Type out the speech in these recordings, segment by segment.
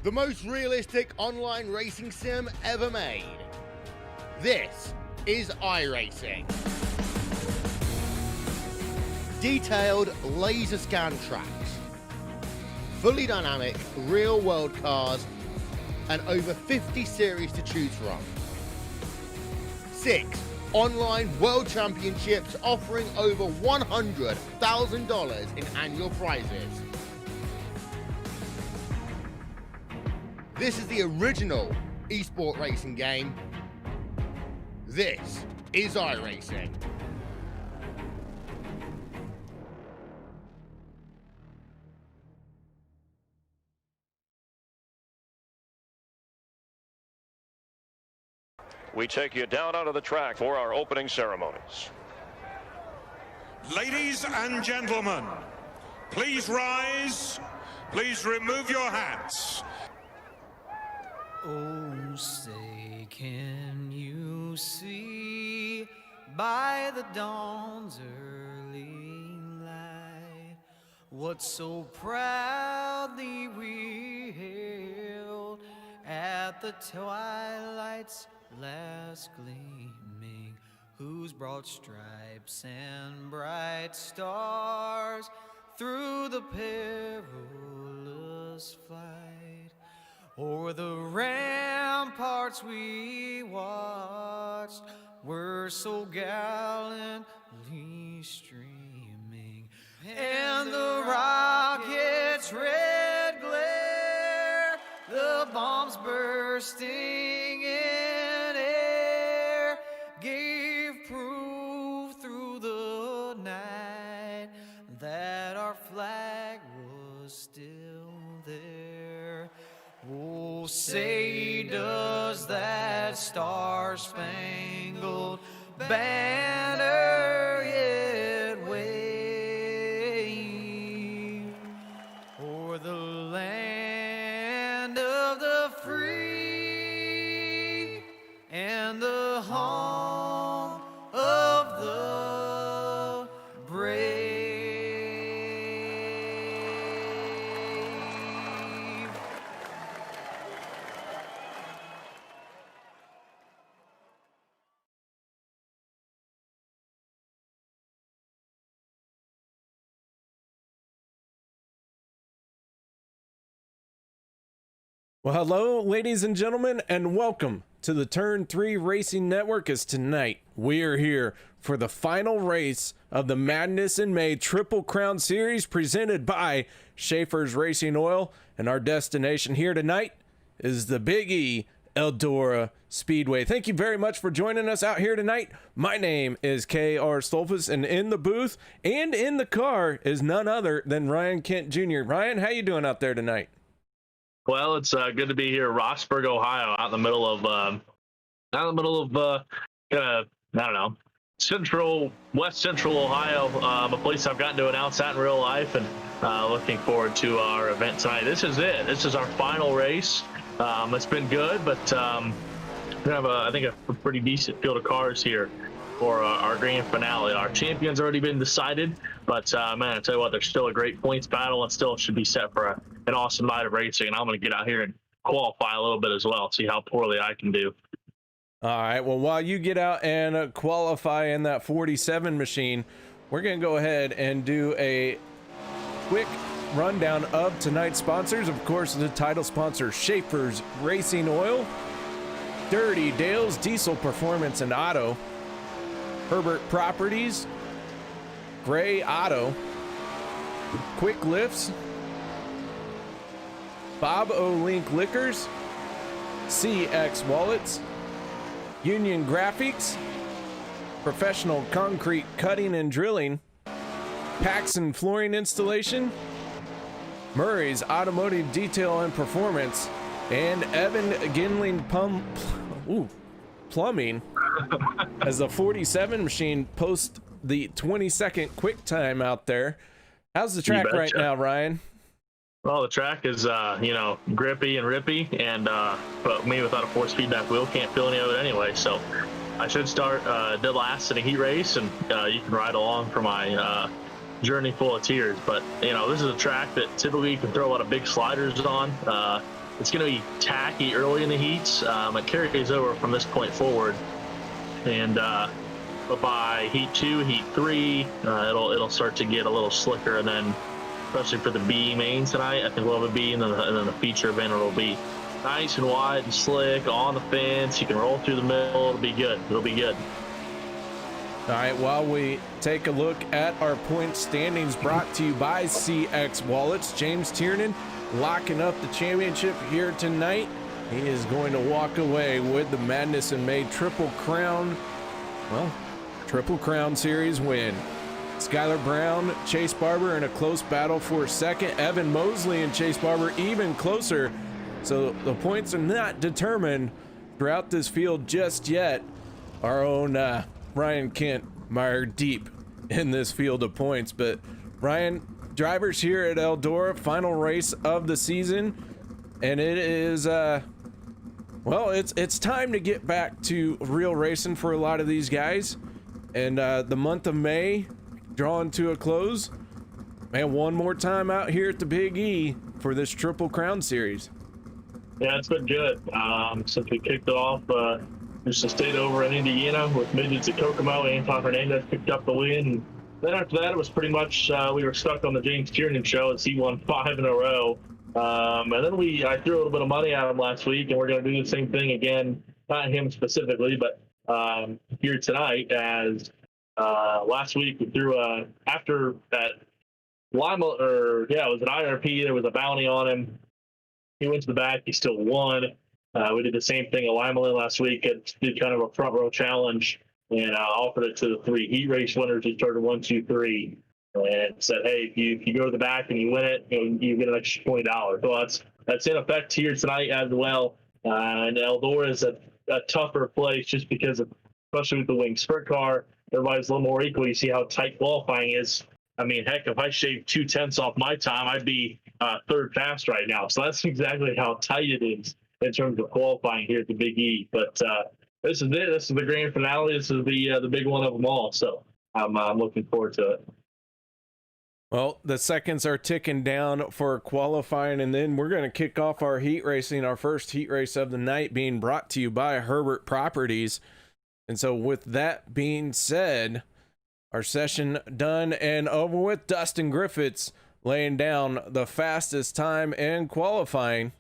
The most realistic online racing sim ever made. This is iRacing. Detailed laser scan tracks, fully dynamic real world cars, and over 50 series to choose from. 6 online world championships offering over $100,000 in annual prizes. This is the original esport racing game. This is iRacing. We take you down onto the track for our opening ceremonies. Ladies and gentlemen, please rise. Please remove your hats. Oh, say, can you see by the dawn's early light what so proudly we hailed at the twilight's last gleaming, whose broad stripes and bright stars through the perilous fight o'er the ramparts we watched were so gallantly streaming, and the rocket's red glare, the bombs bursting in air, gave proof through the night that our flag was still there. Oh, say, does that star-spangled banner yet wave o'er the land of the free and the home of the brave? Well, hello, ladies and gentlemen, and welcome to the Turn 3 Racing Network. As tonight we are here for the final race of the Madness in May Triple Crown Series presented by Schaeffer's Racing Oil, and our destination here tonight is the Big E Eldora Speedway. Thank you very much for joining us out here tonight. My name is K.R. Stolfus, and in the booth and in the car is none other than Ryan Kent Jr. Ryan, how you doing out there tonight? Well, it's good to be here, Roxburgh, Ohio, out in the middle of West Central Ohio, a place I've gotten to announce that in real life, and looking forward to our event tonight. This is it. This is our final race. It's been good, but we have I think a pretty decent field of cars here for our grand finale. Our champion's already been decided, but man, I tell you what, there's still a great points battle, and still should be set for an awesome night of racing. And I'm going to get out here and qualify a little bit as well, see how poorly I can do. All right, well, while you get out and qualify in that 47 machine, we're going to go ahead and do a quick rundown of tonight's sponsors. Of course, the title sponsor, Schaeffer's Racing Oil, Dirty Dale's Diesel Performance and Auto, Herbert Properties, Gray Auto, Quick Lifts, Bob O'Link Liquors, CX Wallets, Union Graphics, Professional Concrete Cutting and Drilling, Paxson Flooring Installation, Murray's Automotive Detail and Performance, and Evan Ginling Plumbing as the 47 machine post the 22nd quick time out there. How's the track right now, Ryan? Well, the track is, grippy and rippy, and but me without a force feedback wheel can't feel any of it anyway. So I should start dead last in a heat race, and you can ride along for my journey full of tears. But this is a track that typically you can throw a lot of big sliders on. It's going to be tacky early in the heats. It carries over from this point forward, and but by heat 2, heat 3, it'll start to get a little slicker, and then especially for the B mains tonight, I think we'll have a B, and then the feature event it'll be nice and wide and slick on the fence. You can roll through the middle. It'll be good. It'll be good. All right, while we take a look at our point standings brought to you by CX Wallets, James Tiernan locking up the championship here tonight. He is going to walk away with the Madness in May Triple Crown Series win. Skylar Brown, Chase Barber in a close battle for second. Evan Mosley and Chase Barber even closer. So the points are not determined throughout this field just yet. Our own Ryan Kent mired deep in this field of points. But Ryan, drivers here at Eldora, final race of the season, and it is it's time to get back to real racing for a lot of these guys. And the month of May drawing to a close. Man, one more time out here at the Big E for this Triple Crown Series. Yeah, it's been good. Since we kicked it off, just stayed over in Indiana with midgets at Kokomo. Anton Hernandez picked up the win. And then after that, it was pretty much we were stuck on the James Tiernan show as he won 5 in a row. And then I threw a little bit of money at him last week, and we're going to do the same thing again. Not him specifically, but here tonight. As last week we threw after that Lima, it was an IRP. There was a bounty on him. He went to the back. He still won. We did the same thing at Lima last week. It did kind of a front row challenge and offered it to the 3 heat race winners who started 1, 2, 3, and said, "Hey, if you go to the back and you win it, you get an extra $20." So that's in effect here tonight as well. And Eldora is a tougher place just because of, especially with the wing sprint car, everybody's a little more equal. You see how tight qualifying is. I mean, heck, if I shaved 2/10 off my time, I'd be third fast right now. So that's exactly how tight it is in terms of qualifying here at the Big E. But this is it. This is the grand finale. This is the big one of them all. So I'm looking forward to it. Well, the seconds are ticking down for qualifying, and then we're going to kick off our heat racing, our first heat race of the night, being brought to you by Herbert Properties. And so with that being said, our session done and over with. Dustin Griffiths laying down the fastest time in qualifying,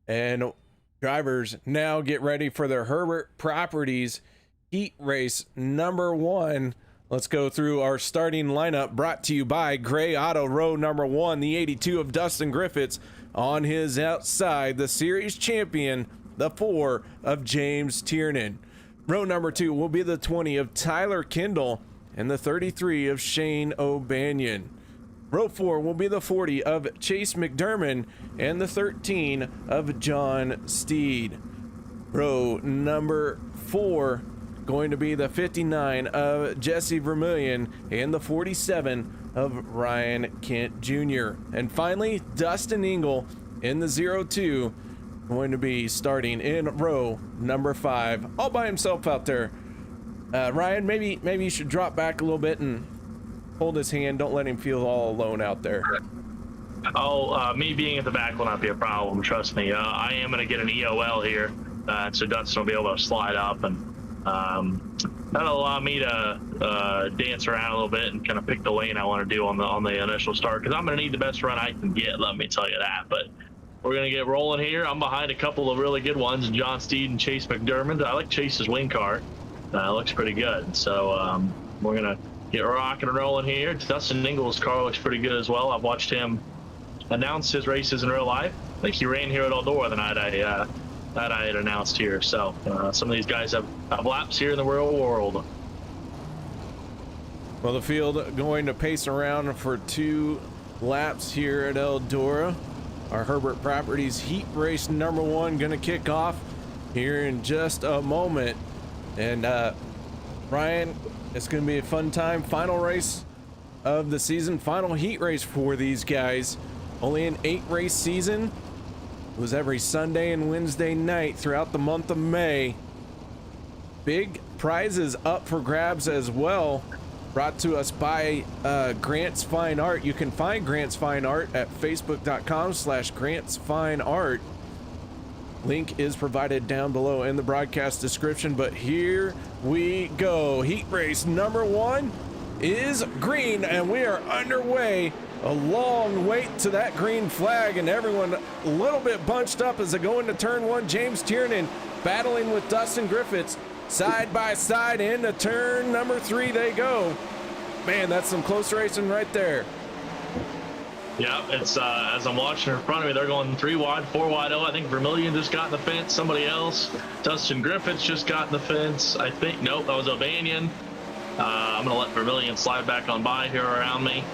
and drivers now get ready for their Herbert Properties heat race number 1. Let's go through our starting lineup, brought to you by Gray Auto. Row number 1, the 82 of Dustin Griffiths. On his outside, the series champion, the 4 of James Tiernan. Row number 2 will be the 20 of Tyler Kendall and the 33 of Shane O'Banion. Row 4 will be the 40 of Chase McDermott and the 13 of John Steed. Row number 4 going to be the 59 of Jesse Vermillion and the 47 of Ryan Kent Jr. And finally, Dustin Engel in the 02 going to be starting in row number 5, all by himself out there. Ryan, maybe you should drop back a little bit and hold his hand. Don't let him feel all alone out there. Me being at the back will not be a problem. Trust me. I am going to get an EOL here, so Dustin will be able to slide up, and that'll allow me to dance around a little bit and kind of pick the lane I want to do on the initial start, because I'm going to need the best run I can get. Let me tell you that. But we're going to get rolling here. I'm behind a couple of really good ones, John Steed and Chase McDermott. I like Chase's wing car. Looks pretty good. So we're going to get rocking and rolling here. Dustin Engel's car looks pretty good as well. I've watched him announce his races in real life. I think he ran here at Eldora the night I had announced here. So some of these guys have laps here in the real world. Well, the field going to pace around for 2 laps here at Eldora. Our Herbert Properties heat race number 1 going to kick off here in just a moment. And Ryan, it's going to be a fun time. Final race of the season, final heat race for these guys. Only an 8-race season. It was every Sunday and Wednesday night throughout the month of May. big prizes up for grabs as well, brought to us by Grant's Fine Art. You can find Grant's Fine Art at facebook.com/Grant's Fine Art. Link is provided down below in the broadcast description, but here we go. Heat race number 1 is green, and we are underway. A long wait to that green flag, and everyone a little bit bunched up as they go into turn 1. James Tiernan battling with Dustin Griffiths side by side into turn number 3 they go. Man, that's some close racing right there. Yeah, it's as I'm watching in front of me, they're going 3 wide, 4 wide. Oh, I think Vermillion just got in the fence. Somebody else, Dustin Griffiths just got in the fence. I think, nope, that was O'Banion. I'm going to let Vermillion slide back on by here around me.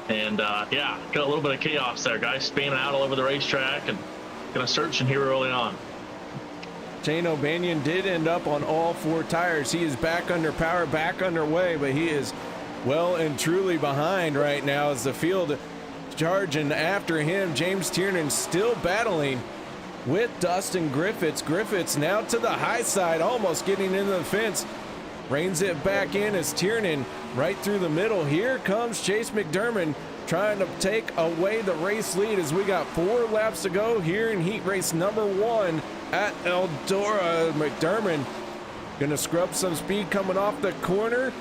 And yeah, got a little bit of chaos there. Guys spanning out all over the racetrack and going to search in here early on. Shane O'Banion did end up on all 4 tires. He is back under power, back underway, but he is well and truly behind right now as the field charging after him. James Tiernan still battling with Dustin Griffiths. Griffiths now to the high side, almost getting into the fence. Reins it back in as Tiernan right through the middle. Here comes Chase McDermott trying to take away the race lead as we got 4 laps to go here in heat race number 1 at Eldora. McDermott gonna scrub some speed coming off the corner.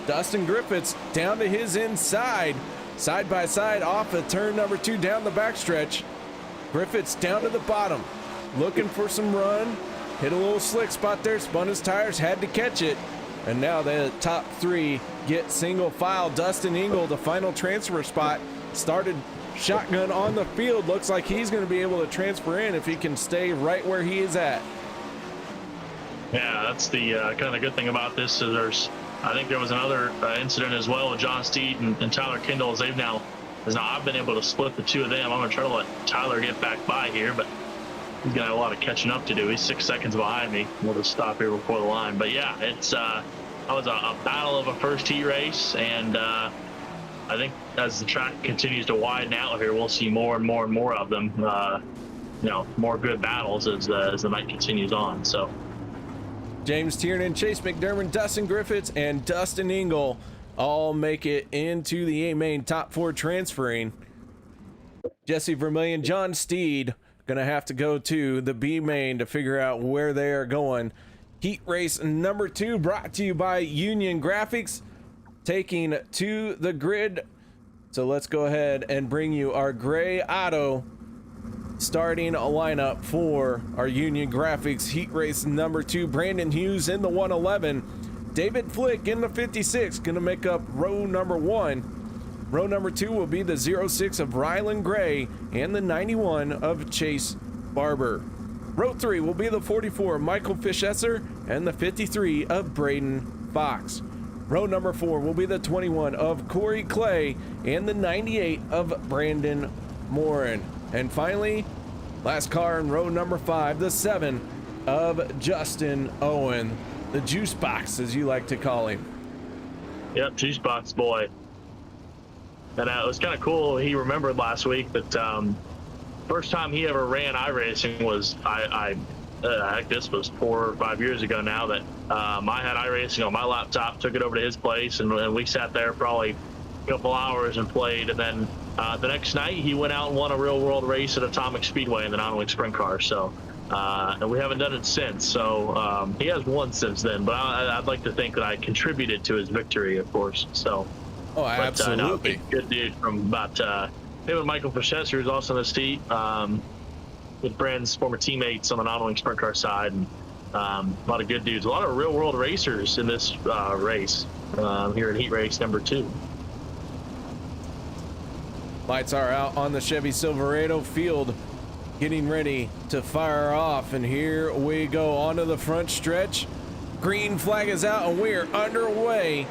Dustin Griffiths down to his inside, side by side off of turn number 2 down the backstretch. Griffiths down to the bottom, looking for some run. Hit a little slick spot there, spun his tires, had to catch it. And now the top 3 get single file. Dustin Engel, the final transfer spot, started shotgun on the field. Looks like he's going to be able to transfer in if he can stay right where he is at. Yeah, that's the kind of good thing about this is I think there was another incident as well with John Steed and Tyler Kindle as I've been able to split the 2 of them. I'm going to try to let Tyler get back by here, but he's got a lot of catching up to do. He's 6 seconds behind me. We'll just stop here before the line. But yeah, it's that was a battle of a first heat race, and I think as the track continues to widen out here, we'll see more and more and more of them. You know, more good battles as the night continues on. So James Tiernan, Chase McDermott, Dustin Griffiths, and Dustin Engel all make it into the A main top 4 transferring. Jesse Vermillion, John Steed gonna have to go to the B main to figure out where they are going. Heat race number 2 brought to you by Union Graphics, taking to the grid. So let's go ahead and bring you our gray auto starting a lineup for our Union Graphics heat race number 2. Brandon Hughes in the 111, David Flick in the 56, gonna make up row number 1. Row number 2 will be the 06 of Rylan Gray and the 91 of Chase Barber. Row 3 will be the 44 of Michael Fischesser and the 53 of Braden Fox. Row number 4 will be the 21 of Corey Clay and the 98 of Brandon Morin. And finally, last car in row number 5, the 7 of Justin Owen, the juice box as you like to call him. Yep, juice box boy. And it was kind of cool. He remembered last week that first time he ever ran iRacing was I think this was 4 or 5 years ago now that I had iRacing on my laptop, took it over to his place, and we sat there probably a couple hours and played. And then the next night he went out and won a real world race at Atomic Speedway in the non-wing sprint car. So and we haven't done it since. So he has won since then, but I'd like to think that I contributed to his victory, of course. So. Oh, absolutely. No, good dude from about him and Michael Fischesser, who's also in this heat, with Brandon's former teammates on the non-wing sprint car side, and a lot of good dudes, a lot of real world racers in this race here in heat race number 2. Lights are out on the Chevy Silverado field, getting ready to fire off, and here we go onto the front stretch. Green flag is out and we are underway.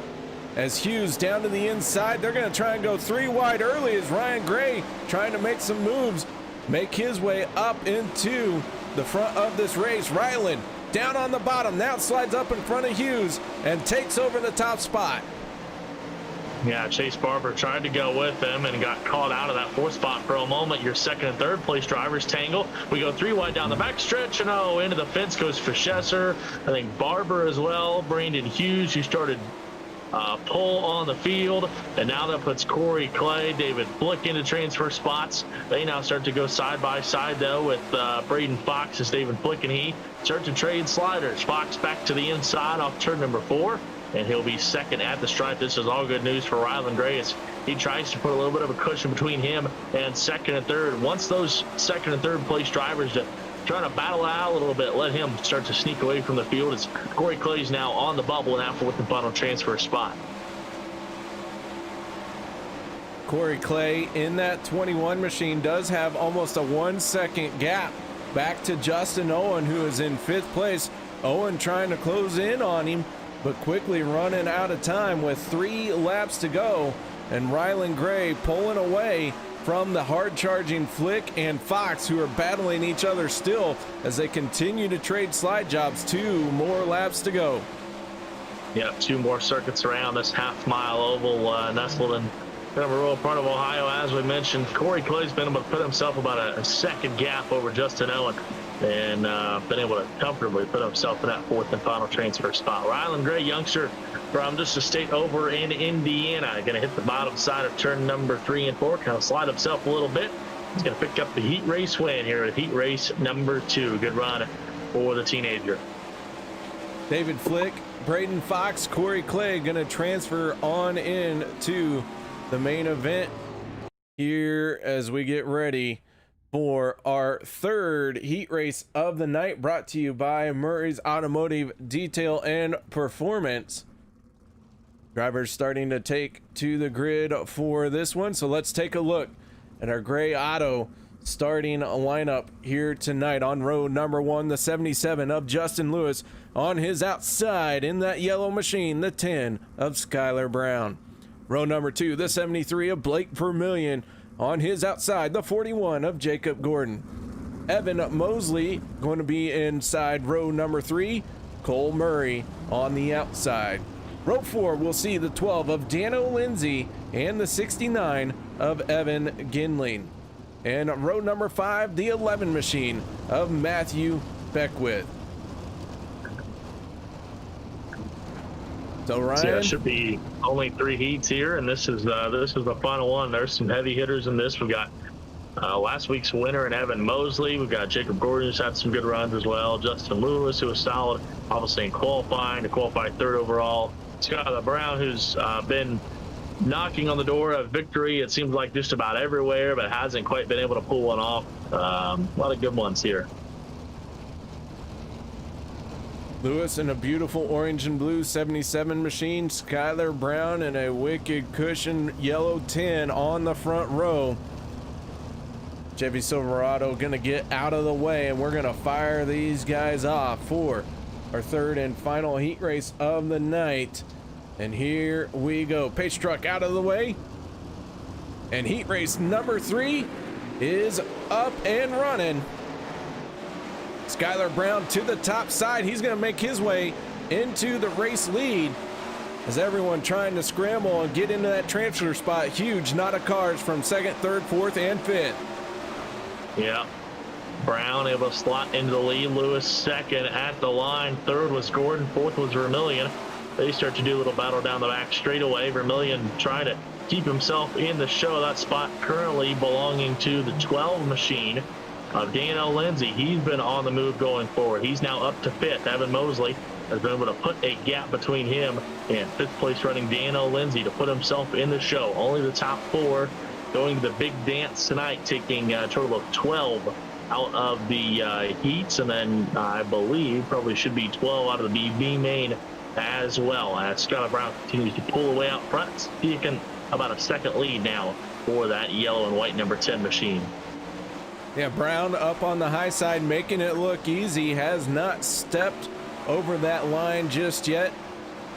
As Hughes down to the inside, they're going to try and go 3 wide early as Ryan Gray trying to make some moves, make his way up into the front of this race. Ryland down on the bottom, now slides up in front of Hughes and takes over the top spot. Yeah, Chase Barber tried to go with him and got caught out of that fourth spot for a moment. Your second and third place drivers tangle. We go 3 wide down the back stretch, and into the fence goes for Schaeffer. I think Barber as well. Brandon Hughes, who started pull on the field, and now that puts Corey Clay, David Blick into transfer spots. They now start to go side by side though with Braden Fox as David Blick and he start to trade sliders. Fox back to the inside off turn number 4, and he'll be second at the stripe. This is all good news for Ryland Gray as he tries to put a little bit of a cushion between him and second and third. Once those second and third place drivers trying to battle out a little bit, let him start to sneak away from the field as Corey Clay's now on the bubble now for the final transfer spot. Corey Clay in that 21 machine does have almost a 1 second gap back to Justin Owen, who is in 5th place. Owen trying to close in on him, but quickly running out of time with 3 laps to go, and Ryland Gray pulling away from the hard-charging Flick and Fox, who are battling each other still as they continue to trade slide jobs. 2 more laps to go. Yep, 2 more circuits around this half-mile oval nestled in kind of a rural part of Ohio. As we mentioned, Corey Clay's been able to put himself about a second gap over Justin Owen and been able to comfortably put himself in that 4th and final transfer spot. Ryland Gray, youngster from just a state over in Indiana, going to hit the bottom side of turn number 3 and 4, kind of slide himself a little bit. He's going to pick up the heat race win here at heat race number 2. Good run for the teenager. David Flick, Braden Fox, Corey Clay going to transfer on in to the main event here as we get ready for our 3rd heat race of the night, brought to you by Murray's Automotive Detail and Performance. Drivers starting to take to the grid for this one, so let's take a look at our gray auto starting lineup here tonight. On row number 1, the 77 of Justin Lewis. On his outside in that yellow machine, the 10 of Skylar Brown. Row number 2, the 73 of Blake Vermillion. On his outside, the 41 of Jacob Gordon. Evan Mosley going to be inside row number 3. Cole Murray on the outside. Row 4, we'll see the 12 of Dano Lindsay and the 69 of Evan Ginling. And row number 5, the 11 machine of Matthew Beckwith. So Ryan, yeah, it should be only 3 heats here, and this is the final one. There's some heavy hitters in this. We've got last week's winner in Evan Mosley. We've got Jacob Gordon, who's had some good runs as well. Justin Lewis, who was solid, obviously in qualifying, to qualify 3rd overall. Skylar Brown, who's been knocking on the door of victory, it seems like just about everywhere, but hasn't quite been able to pull one off. A lot of good ones here. Lewis in a beautiful orange and blue 77 machine. Skylar Brown in a wicked cushion yellow 10 on the front row. Chevy Silverado gonna get out of the way, and we're gonna fire these guys off for our 3rd and final heat race of the night. And here we go. Pace truck out of the way, and heat race number 3 is up and running. Skylar Brown to the top side. He's going to make his way into the race lead as everyone trying to scramble and get into that transfer spot. Huge knot of cars from 2nd, 3rd, 4th, and 5th. Yeah. Brown able to slot into the lead. Lewis 2nd at the line. 3rd was Gordon. 4th was Vermillion. They start to do a little battle down the back straightaway. Vermillion trying to keep himself in the show. That spot currently belonging to the 12 machine of Dano Lindsay. He's been on the move going forward. He's now up to 5th. Evan Mosley has been able to put a gap between him and 5th place running Dano Lindsay to put himself in the show. Only the top 4 going to the big dance tonight, taking a total of 12 out of the heats, and then I believe probably should be 12 out of the BB main as well, as Skylar Brown continues to pull away out front, taking about a 2nd lead now for that yellow and white number 10 machine. Yeah, Brown up on the high side, making it look easy. Has not stepped over that line just yet.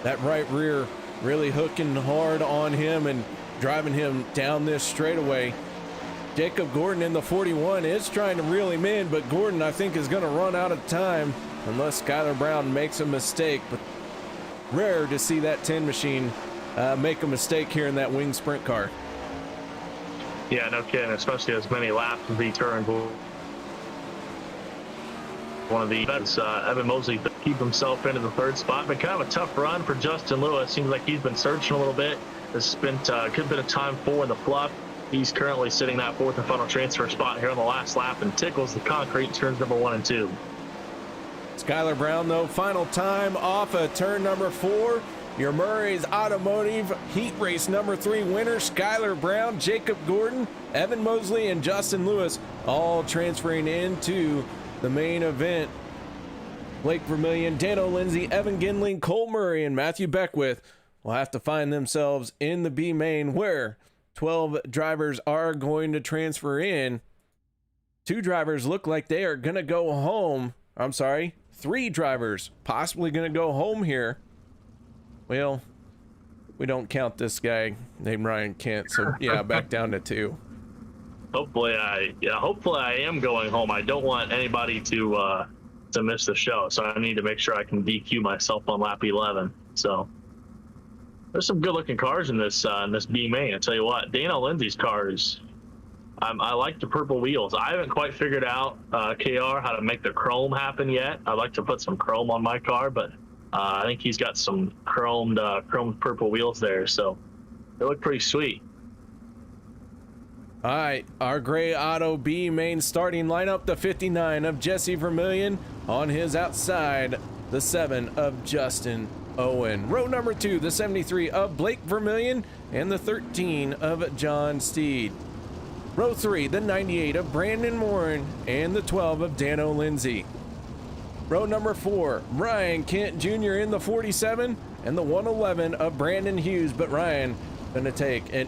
That right rear really hooking hard on him and driving him down this straightaway. Jacob Gordon in the 41 is trying to reel him in, but Gordon, I think, is going to run out of time unless Skylar Brown makes a mistake. But rare to see that 10 machine make a mistake here in that wing sprint car. Yeah, no kidding, especially as many laps as he turned. One of the best, Evan Mosley, to keep himself into the third spot. But kind of a tough run for Justin Lewis. Seems like he's been searching a little bit. Has spent a good bit of time in the fluff. He's currently sitting that fourth and final transfer spot here on the last lap and tickles the concrete turns number 1 and 2. Skylar Brown, though, final time off of turn number 4. Your Murray's Automotive Heat Race number 3 winner, Skylar Brown, Jacob Gordon, Evan Mosley, and Justin Lewis, all transferring into the main event. Blake Vermillion, Dano Lindsay, Evan Ginling, Cole Murray, and Matthew Beckwith will have to find themselves in the B main, where 12 drivers are going to transfer in. 2 drivers look like they are going to go home. I'm sorry, 3 drivers possibly going to go home here. Well, we don't count this guy named Ryan Kent, so yeah, back down to 2. Hopefully I am going home. I don't want anybody to miss the show, so I need to make sure I can DQ myself on lap 11. So there's some good-looking cars in this B main. I tell you what, Dana Lindsay's cars. I like the purple wheels. I haven't quite figured out, KR, how to make the chrome happen yet. I'd like to put some chrome on my car, but I think he's got some chromed purple wheels there, so they look pretty sweet. All right, our gray auto B main starting lineup, the 59 of Jesse Vermillion, on his outside, the 7 of Justin Owen. Row number 2, the 73 of Blake Vermillion, and the 13 of John Steed. Row 3, the 98 of Brandon Morin, and the 12 of Dano Lindsay. Row number 4, Ryan Kent Jr. in the 47, and the 111 of Brandon Hughes, but Ryan gonna take an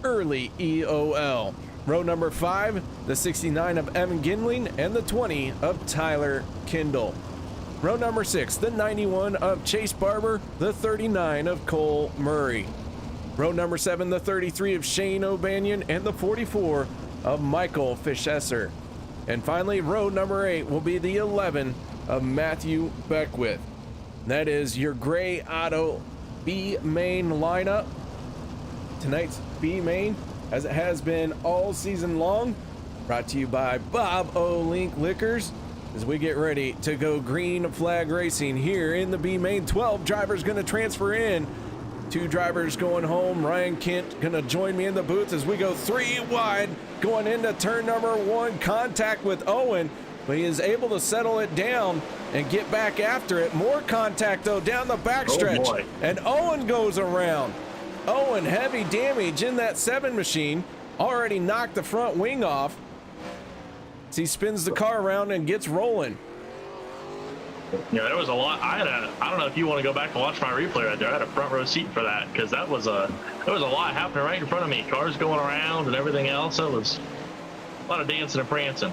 early EOL. Row number 5, the 69 of Evan Ginling, and the 20 of Tyler Kindle. Row number 6, the 91 of Chase Barber, the 39 of Cole Murray. Row number 7, the 33 of Shane O'Banion, and the 44 of Michael Fischesser. And finally, row number 8 will be the 11 of Matthew Beckwith. That is your gray auto B main lineup. Tonight's B main, as it has been all season long, brought to you by Bob O'Link Liquors. As we get ready to go green flag racing here in the B main, 12 drivers going to transfer in. 2 drivers going home. Ryan Kent going to join me in the booth as we go 3 wide going into turn number 1. Contact with Owen, but he is able to settle it down and get back after it. More contact though down the backstretch, and Owen goes around. Owen, heavy damage in that 7 machine, already knocked the front wing off as he spins the car around and gets rolling. Yeah, there was a lot. I don't know if you want to go back and watch my replay right there. I had a front row seat for that, because there was a lot happening right in front of me. Cars going around and everything else. It was a lot of dancing and prancing.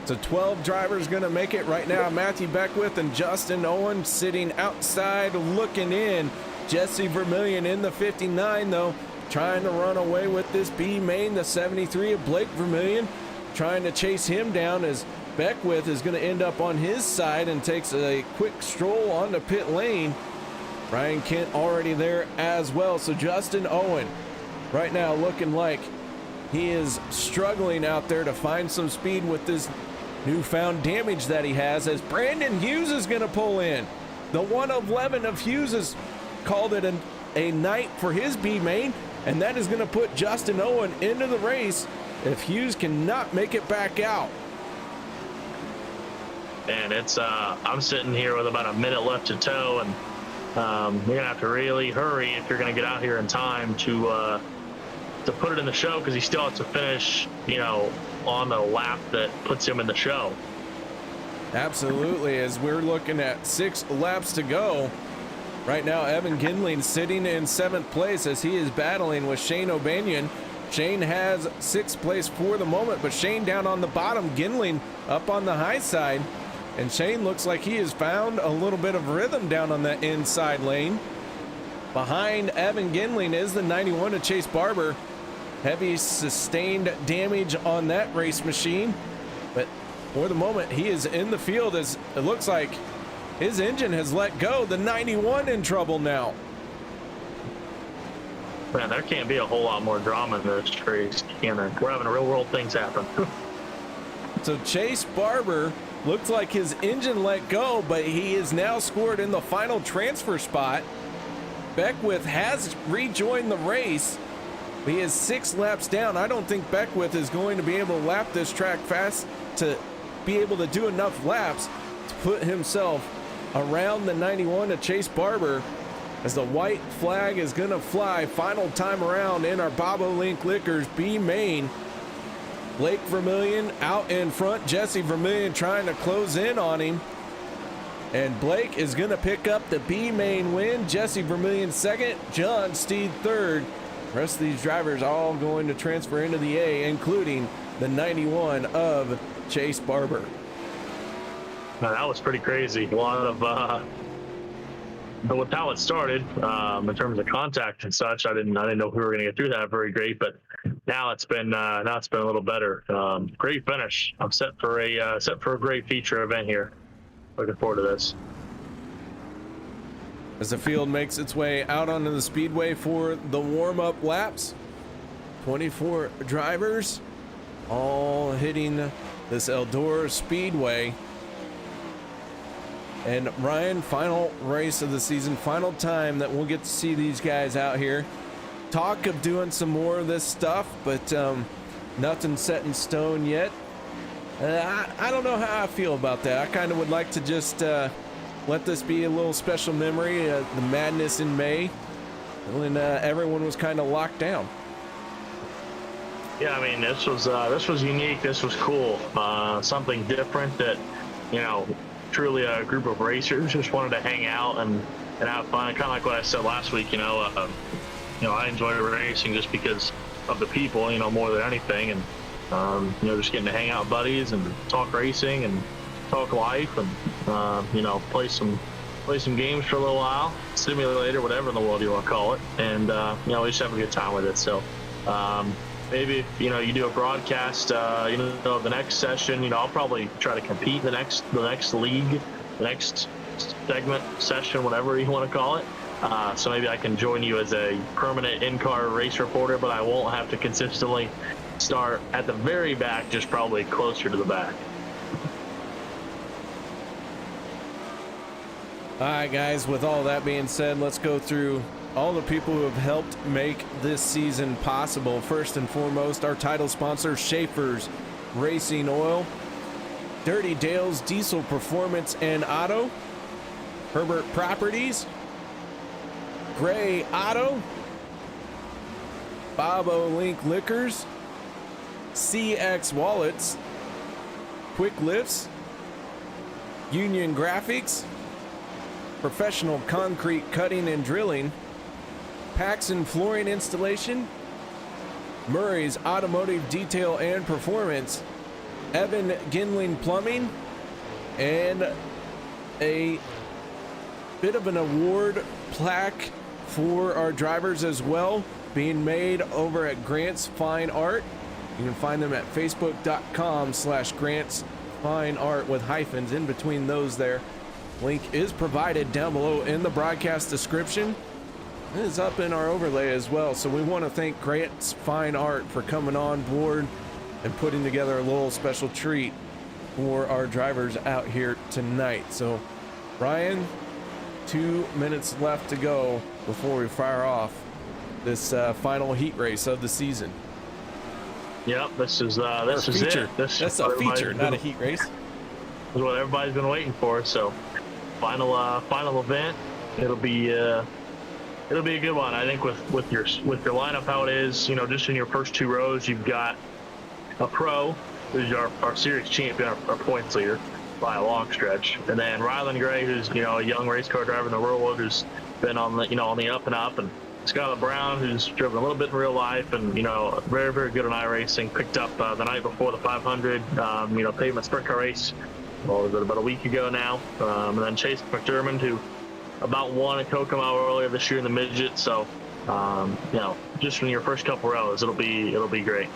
So 12 drivers going to make it right now. Matthew Beckwith and Justin Owen sitting outside looking in. Jesse Vermillion in the 59 though, trying to run away with this B main. The 73 of Blake Vermillion trying to chase him down, as Beckwith is going to end up on his side and takes a quick stroll onto pit lane. Ryan Kent already there as well. So Justin Owen right now looking like he is struggling out there to find some speed with this newfound damage that he has, as Brandon Hughes is going to pull in. The 111 of Hughes has called it a night for his B main, and that is going to put Justin Owen into the race if Hughes cannot make it back out. And it's I'm sitting here with about a minute left to tow, and you're gonna have to really hurry if you're gonna get out here in time to put it in the show, because he still has to finish, on the lap that puts him in the show. Absolutely, as we're looking at 6 laps to go. Right now, Evan Ginling sitting in 7th place as he is battling with Shane O'Banion. Shane has 6th place for the moment, but Shane down on the bottom, Ginling up on the high side. And Shane looks like he has found a little bit of rhythm down on that inside lane. Behind Evan Ginling is the 91 of Chase Barber. Heavy sustained damage on that race machine, but for the moment he is in the field, as it looks like his engine has let go. The 91 in trouble now. Man, there can't be a whole lot more drama in this race, can there? We're having real world things happen. So Chase Barber looked like his engine let go, but he is now scored in the final transfer spot. Beckwith has rejoined the race. He is 6 laps down. I don't think Beckwith is going to be able to lap this track fast to be able to do enough laps to put himself around the 91 to Chase Barber, as the white flag is going to fly final time around in our Bobolink Liquors B main. Blake Vermillion out in front. Jesse Vermillion trying to close in on him. And Blake is going to pick up the B main win. Jesse Vermillion second. John Steed third. The rest of these drivers all going to transfer into the A, including the 91 of Chase Barber. Now, that was pretty crazy. A lot of, but with how it started, in terms of contact and such, I didn't know if we were going to get through that very great, but now it's been a little better. Great finish. I'm set for a great feature event here. Looking forward to this. As the field makes its way out onto the speedway for the warm-up laps, 24 drivers all hitting this Eldora speedway. And Ryan, final race of the season, final time that we'll get to see these guys out here. Talk of doing some more of this stuff, but nothing set in stone yet. I don't know how I feel about that. I kind of would like to just let this be a little special memory, the madness in May, when everyone was kind of locked down. Yeah, I mean, this was unique. This was cool. Something different that, truly a group of racers just wanted to hang out and have fun. Kind of like what I said last week, I enjoy racing just because of the people, more than anything. And, just getting to hang out with buddies and talk racing and talk life and, play some games for a little while, simulator, whatever in the world you want to call it. And, we just have a good time with it. So, maybe if, you do a broadcast, of the next session, I'll probably try to compete the next league, the next segment, session, whatever you want to call it. So maybe I can join you as a permanent in-car race reporter, but I won't have to consistently start at the very back, just probably closer to the back. All right, guys, with all that being said, let's go through all the people who have helped make this season possible. First and foremost, our title sponsor, Schaeffer's Racing Oil, Dirty Dale's Diesel Performance and Auto, Herbert Properties, Gray Auto, Bobolink Liquors, CX Wallets, Quick Lifts, Union Graphics, Professional Concrete Cutting and Drilling, Paxson Flooring Installation, Murray's Automotive Detail and Performance, Evan Ginling Plumbing, and a bit of an award plaque for our drivers as well, being made over at Grant's Fine Art. You can find them at facebook.com/Grant's Fine Art with hyphens in between those there. Link is provided down below in the broadcast description. It is up in our overlay as well. So we want to thank Grant's Fine Art for coming on board and putting together a little special treat for our drivers out here tonight. So Ryan, 2 minutes left to go before we fire off this final heat race of the season. Yep, this is feature. it. That's a feature, not a heat race. This is what everybody's been waiting for. So, final event. It'll be a good one. I think with your lineup how it is, just in your first 2 rows, you've got a pro, who's our series champion, our points leader by a long stretch, and then Rylan Gray, who's a young race car driver in the real world, who's been on the up and up, and Skylar Brown, who's driven a little bit in real life and, very, very good on iRacing. Picked up the night before the 500, pavement sprint car race, about a week ago now. And then Chase McDermott, who about won a Kokomo earlier this year in the midget. So, just in your first couple rows, it'll be great.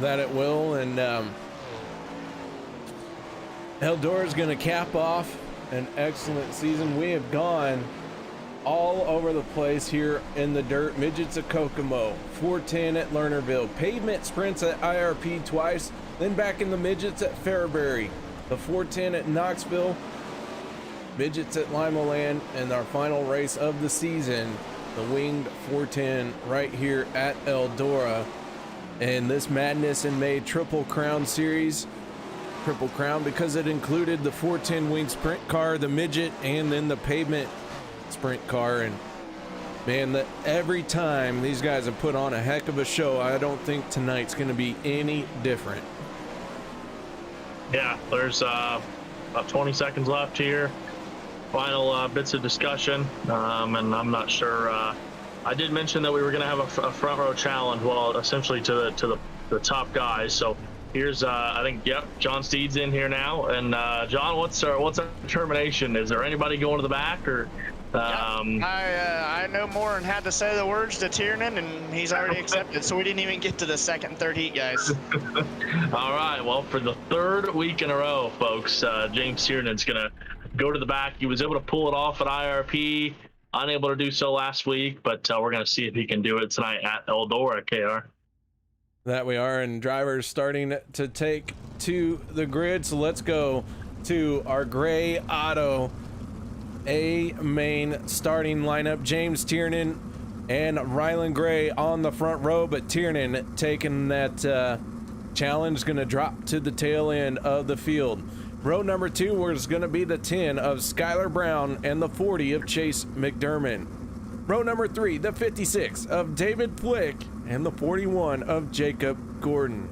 That it will. And Eldora is going to cap off an excellent season. We have gone all over the place here in the dirt. Midgets at Kokomo, 410 at Lernerville, pavement sprints at IRP twice, then back in the midgets at Fairbury, the 410 at Knoxville, midgets at Limaland, and our final race of the season, the winged 410 right here at Eldora. And this Madness in May Triple Crown Series, Triple Crown because it included the 410 wing sprint car, the midget, and then the pavement sprint car. And man, that every time these guys have put on a heck of a show. I don't think tonight's going to be any different. Yeah, there's about 20 seconds left here. Final bits of discussion, and I'm not sure. I did mention that we were going to have a front row challenge, well, essentially to the top guys. So here's, I think, yep, John Steed's in here now. And John, what's our determination? Is there anybody going to the back, or? I no more and had to say the words to Tiernan, and he's already accepted. So we didn't even get to the second and third heat, guys. All right. Well, for the third week in a row, folks, James Tiernan's going to go to the back. He was able to pull it off at IRP. Unable to do so last week, but we're going to see if he can do it tonight at Eldora, KR. That we are, and drivers starting to take to the grid. So let's go to our gray auto A main starting lineup. James Tiernan and Rylan Gray on the front row, but Tiernan taking that challenge, going to drop to the tail end of the field. Row number 2 was going to be the 10 of Skylar Brown and the 40 of Chase McDermott. Row number 3, the 56 of David Flick and the 41 of Jacob Gordon.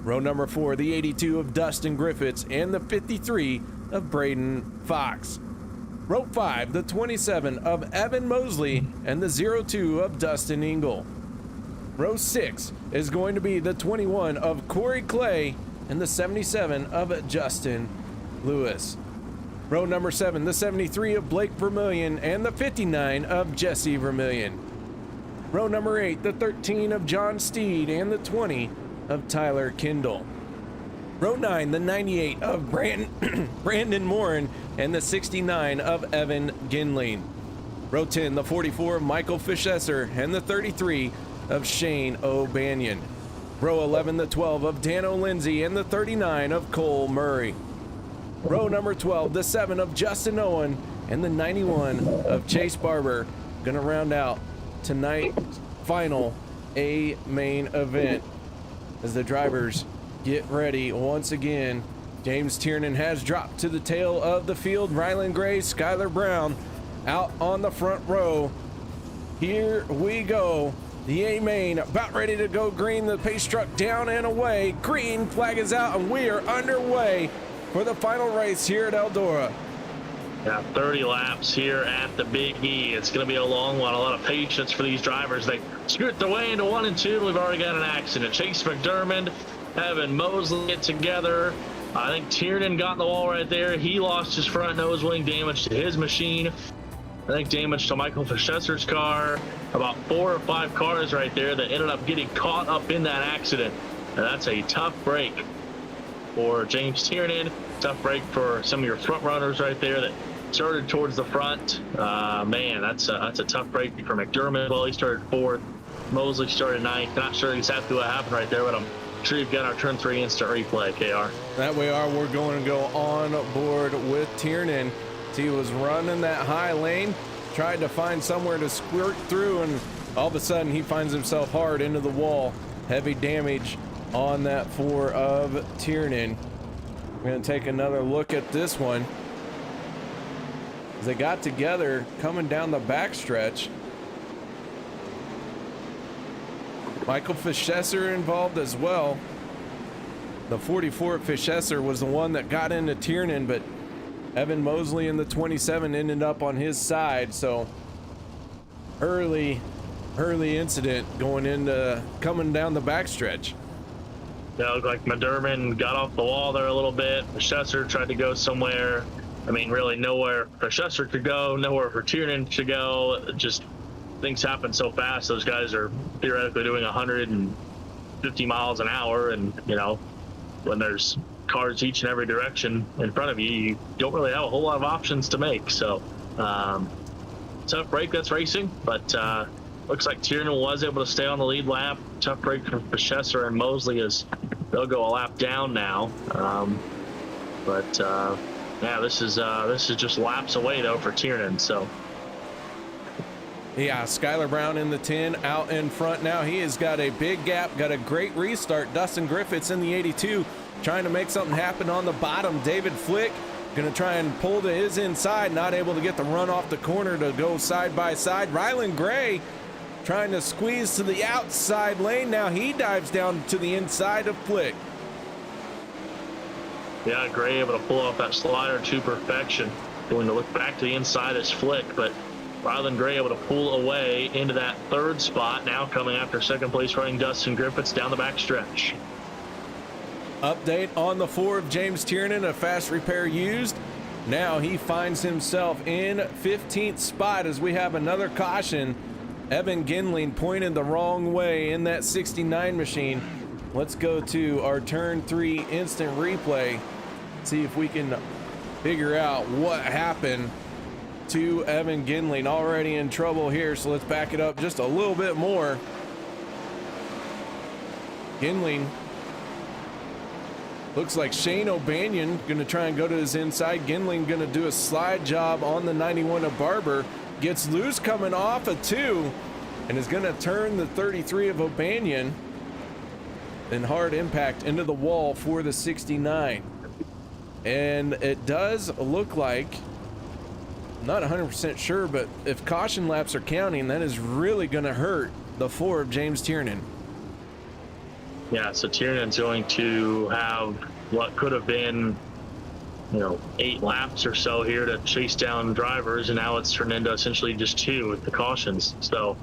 Row number 4, the 82 of Dustin Griffiths and the 53 of Braden Fox. Row 5, the 27 of Evan Mosley and the 02 of Dustin Engel. Row 6 is going to be the 21 of Corey Clay and the 77 of Justin Lewis. Row number 7, the 73 of Blake Vermillion and the 59 of Jesse Vermillion. Row number 8, the 13 of John Steed and the 20 of Tyler Kindle. Row 9, the 98 of Brandon Morin and the 69 of Evan Ginling. Row 10, the 44 of Michael Fischesser and the 33 of Shane O'Banion. Row 11, the 12 of Dano Lindsay and the 39 of Cole Murray. Row number 12, the 7 of Justin Owen and the 91 of Chase Barber. Gonna round out tonight's final A main event as the drivers get ready once again. James Tiernan has dropped to the tail of the field. Rylan Gray, Skylar Brown out on the front row. Here we go. The A main about ready to go green. The pace truck down and away. Green flag is out, and we are underway for the final race here at Eldora. Yeah, 30 laps here at the Big E. It's going to be a long one. A lot of patience for these drivers. They scoot their way into 1 and 2. We've already got an accident. Chase McDermott, Evan Mosley get together. I think Tiernan got in the wall right there. He lost his front nose wing, damage to his machine. I think damage to Michael Fischesser's car. About 4 or 5 cars right there that ended up getting caught up in that accident. And that's a tough break for James Tiernan. Tough break for some of your front runners right there that started towards the front. Man, that's a tough break for McDermott. Well, he started 4th. Mosley started 9th. Not sure exactly what happened right there, but I'm sure you've got our turn 3 instant replay, KR. That we are. We're going to go on board with Tiernan. He was running that high lane, tried to find somewhere to squirt through, and all of a sudden he finds himself hard into the wall. Heavy damage on that 4 of Tiernan. We're going to take another look at this one. As they got together coming down the backstretch. Michael Fischesser involved as well. The 44 Fischesser was the one that got into Tiernan, but Evan Mosley in the 27 ended up on his side. So early incident going into coming down the backstretch. Yeah, it looked like McDermott got off the wall there a little bit. Fischesser tried to go somewhere. I mean, really nowhere Fischesser could go, nowhere for Tiernan to go. Just things happen so fast. Those guys are theoretically doing 150 miles an hour, and you know, when there's cars each and every direction in front of you, you don't really have a whole lot of options to make. So tough break that's racing, but looks like Tiernan was able to stay on the lead lap. Tough break for Schaeffer and Mosley as they'll go a lap down now. Yeah, this is just laps away though for Tiernan. So yeah, Skylar Brown in the 10 out in front now. He has got a big gap, got a great restart. Dustin Griffiths in the 82 trying to make something happen on the bottom. David Flick gonna try and pull to his inside, not able to get the run off the corner to go side by side. Rylan Gray trying to squeeze to the outside lane. Now he dives down to the inside of Flick. yeah, Gray able to pull off that slider to perfection. Going to look back to the inside is Flick, but Rylan Gray able to pull away into that third spot. Now coming after second place running Dustin Griffiths down the back stretch. Update on the 4 of James Tiernan, a fast repair used. Now he finds himself in 15th spot as we have another caution. Evan Ginling pointed the wrong way in that 69 machine. Let's go to our turn 3 instant replay. See if we can figure out what happened to Evan Ginling. Already in trouble here, so let's back it up just a little bit more. Ginling, looks like Shane O'Banion gonna try and go to his inside. Ginling gonna do a slide job on the 91 of Barber. Gets loose coming off a 2 and is gonna turn the 33 of O'Banion. And hard impact into the wall for the 69. And it does look like, not 100% sure, but if caution laps are counting, that is really gonna hurt the 4 of James Tiernan. Yeah, so Tiernan's going to have what could have been, 8 laps or so here to chase down drivers, and now it's turned into essentially just 2 with the cautions. So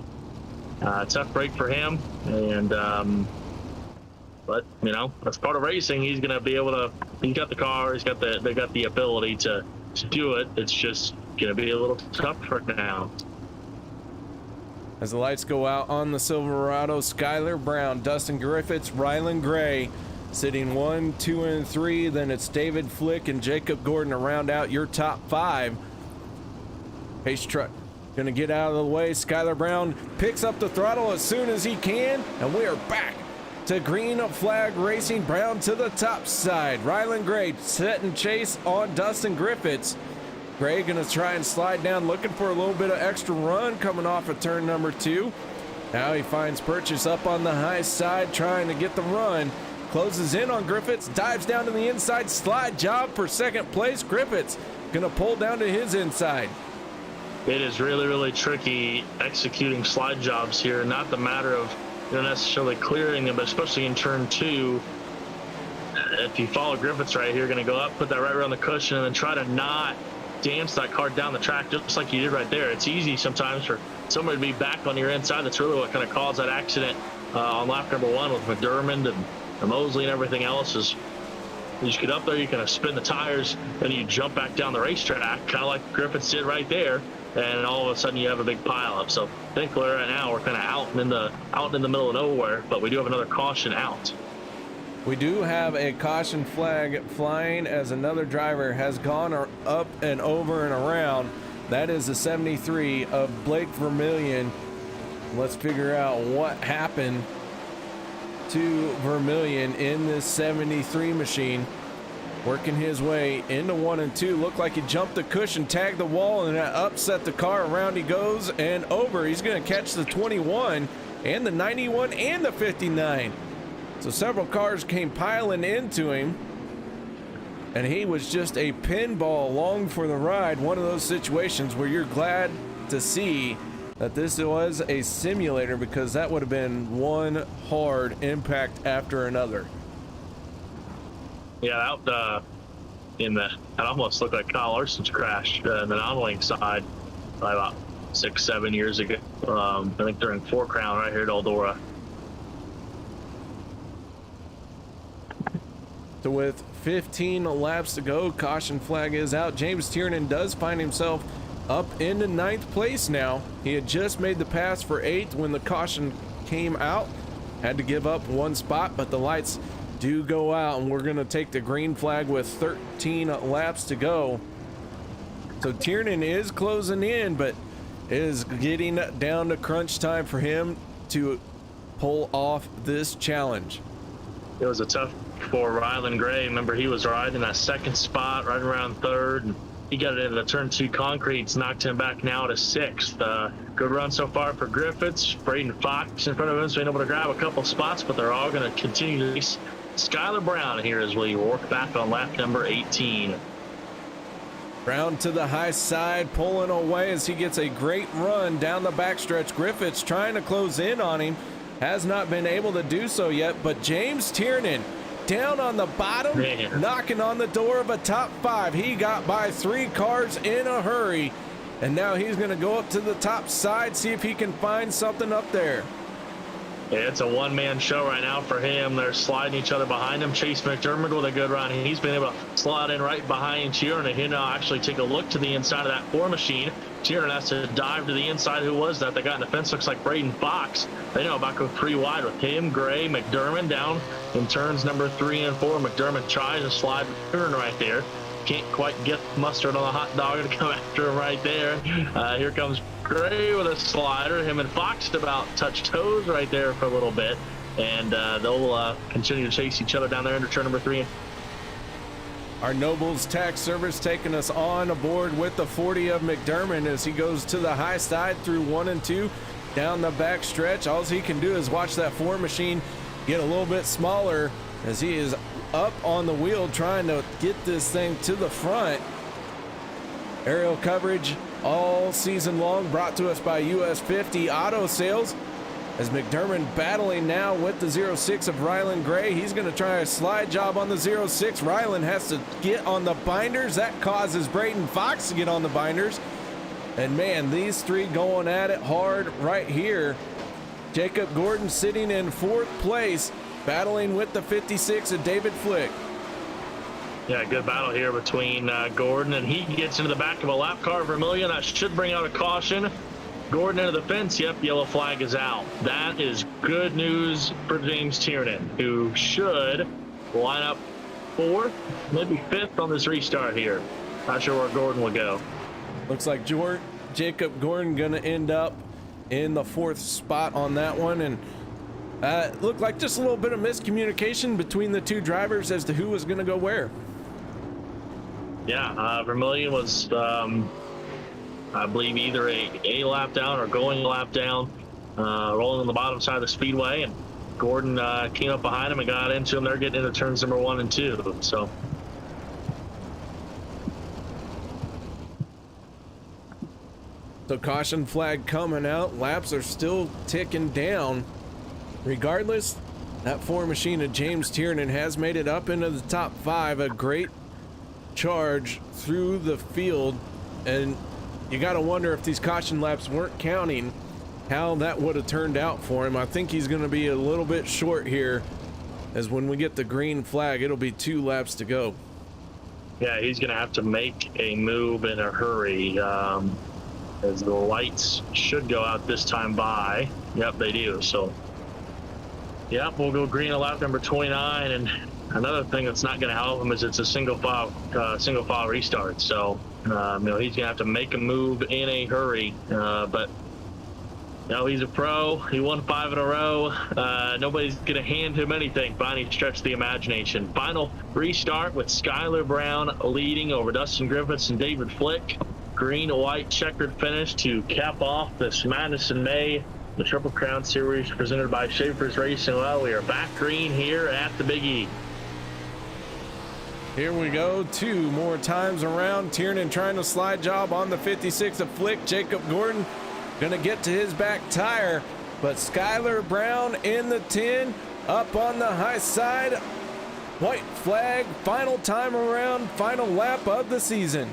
tough break for him, and but that's part of racing. He's going to be able to. He's got the car. They got the ability to do it. It's just going to be a little tough for now. As the lights go out on the Silverado, Skylar Brown, Dustin Griffiths, Rylan Gray sitting 1, 2, and 3. Then it's David Flick and Jacob Gordon to round out your top 5. Pace truck gonna get out of the way. Skylar Brown picks up the throttle as soon as he can, and we are back to green flag racing. Brown to the top side. Rylan Gray setting chase on Dustin Griffiths. Gray gonna try and slide down, looking for a little bit of extra run coming off of turn number 2. Now he finds Purchase up on the high side, trying to get the run. Closes in on Griffiths, dives down to the inside, slide job for second place. Griffiths gonna pull down to his inside. It is really, really tricky executing slide jobs here. Not the matter of necessarily clearing them, but especially in turn 2. If you follow Griffiths right here, you're gonna go up, put that right around the cushion, and then try to not dance that car down the track just like you did right there. It's easy sometimes for somebody to be back on your inside. That's really what kind of caused that accident on lap number 1 with McDermott and Mosley and everything else. Is you just get up there, you kind of spin the tires, and you jump back down the racetrack, kind of like Griffiths did right there, and all of a sudden you have a big pileup. So thankfully right now we're kind of out in the middle of nowhere, but we do have another caution out. We do have a caution flag flying as another driver has gone up and over and around. That is the 73 of Blake Vermillion. Let's figure out what happened to Vermillion in this 73 machine. Working his way into 1 and 2. Looked like he jumped the cushion, tagged the wall, and that upset the car. Around he goes and over. He's going to catch the 21 and the 91 and the 59. So several cars came piling into him, and he was just a pinball along for the ride. One of those situations where you're glad to see that this was a simulator, because that would have been one hard impact after another. Yeah, out that almost looked like Kyle Larson's crash in the non-link side by about 6-7 years ago. I think during 4 Crown right here at Eldora. So with 15 laps to go, caution flag is out. James Tiernan does find himself up into 9th place now. He had just made the pass for 8th when the caution came out. Had to give up 1 spot, but the lights do go out, and we're going to take the green flag with 13 laps to go. So Tiernan is closing in, but It is getting down to crunch time for him to pull off this challenge. It was a tough for Rylan Gray. Remember, he was riding that second spot right around third, and he got it into the turn 2 concretes, knocked him back now to 6th. Good run so far for Griffiths. Braden Fox in front of him, so being able to grab a couple spots, but they're all going to continue to race Skylar Brown here as we work back on lap number 18. Brown to the high side, pulling away as he gets a great run down the backstretch. Griffiths trying to close in on him. Has not been able to do so yet, but James Tiernan down on the bottom, knocking on the door of a top 5. He got by 3 cars in a hurry, and now he's going to go up to the top side, see if he can find something up there. Yeah, it's a one-man show right now for him. They're sliding each other behind him. Chase McDermott with a good run. He's been able to slide in right behind Tiernan, and he'll now actually take a look to the inside of that 4 machine. Tiernan has to dive to the inside. Who was that? They got in the fence. Looks like Braden Fox. They know about go 3 wide with him, Gray, McDermott down in turns number 3 and 4. McDermott tries to slide the turn right there. Can't quite get mustard on the hot dog to come after him right there. Here comes Gray with a slider. Him and Fox about touch toes right there for a little bit, and they'll continue to chase each other down there into turn number 3. Our Nobles Tax Service taking us on aboard with the 40 of McDermott as he goes to the high side through 1 and 2 down the back stretch. All he can do is watch that 4 machine get a little bit smaller as he is up on the wheel trying to get this thing to the front. Aerial coverage all season long brought to us by US 50 Auto Sales as McDermott battling now with the 06 of Rylan Gray. He's going to try a slide job on the 06. Rylan has to get on the binders. That causes Braden Fox to get on the binders. And man, these 3 going at it hard right here. Jacob Gordon sitting in 4th place, battling with the 56 of David Flick. Yeah, good battle here between Gordon, and he gets into the back of a lap car. Vermillion, that should bring out a caution. Gordon into the fence. Yep, yellow flag is out. That is good news for James Tiernan, who should line up 4th, maybe 5th on this restart here. Not sure where Gordon will go. Looks like Jacob Gordon going to end up in the 4th spot on that one, and it looked like just a little bit of miscommunication between the 2 drivers as to who was going to go where. Yeah, Vermillion was, I believe, either a lap down or going a lap down, rolling on the bottom side of the speedway, and Gordon came up behind him and got into him. They're getting into turns number 1 and 2. So caution flag coming out. Laps are still ticking down. Regardless, that 4 machine of James Tiernan has made it up into the top 5. A great charge through the field, and you got to wonder if these caution laps weren't counting, how that would have turned out for him. I think he's going to be a little bit short here, as when we get the green flag, it'll be 2 laps to go. yeah, he's going to have to make a move in a hurry, as the lights should go out this time by. Yep, they do. So yep, we'll go green at lap number 29, and another thing that's not going to help him is it's a single file restart. So he's going to have to make a move in a hurry. But he's a pro. He won 5 in a row. Nobody's going to hand him anything by any stretch of the imagination. Final restart with Skylar Brown leading over Dustin Griffiths and David Flick. Green-white checkered finish to cap off this Madness in May, the Triple Crown Series presented by Schaeffer's Racing Oil. We are back green here at the Big E. Here we go, 2 more times around. Tiernan trying to slide job on the 56 of Flick. Jacob Gordon gonna get to his back tire, but Skylar Brown in the 10, up on the high side. White flag, final time around, final lap of the season.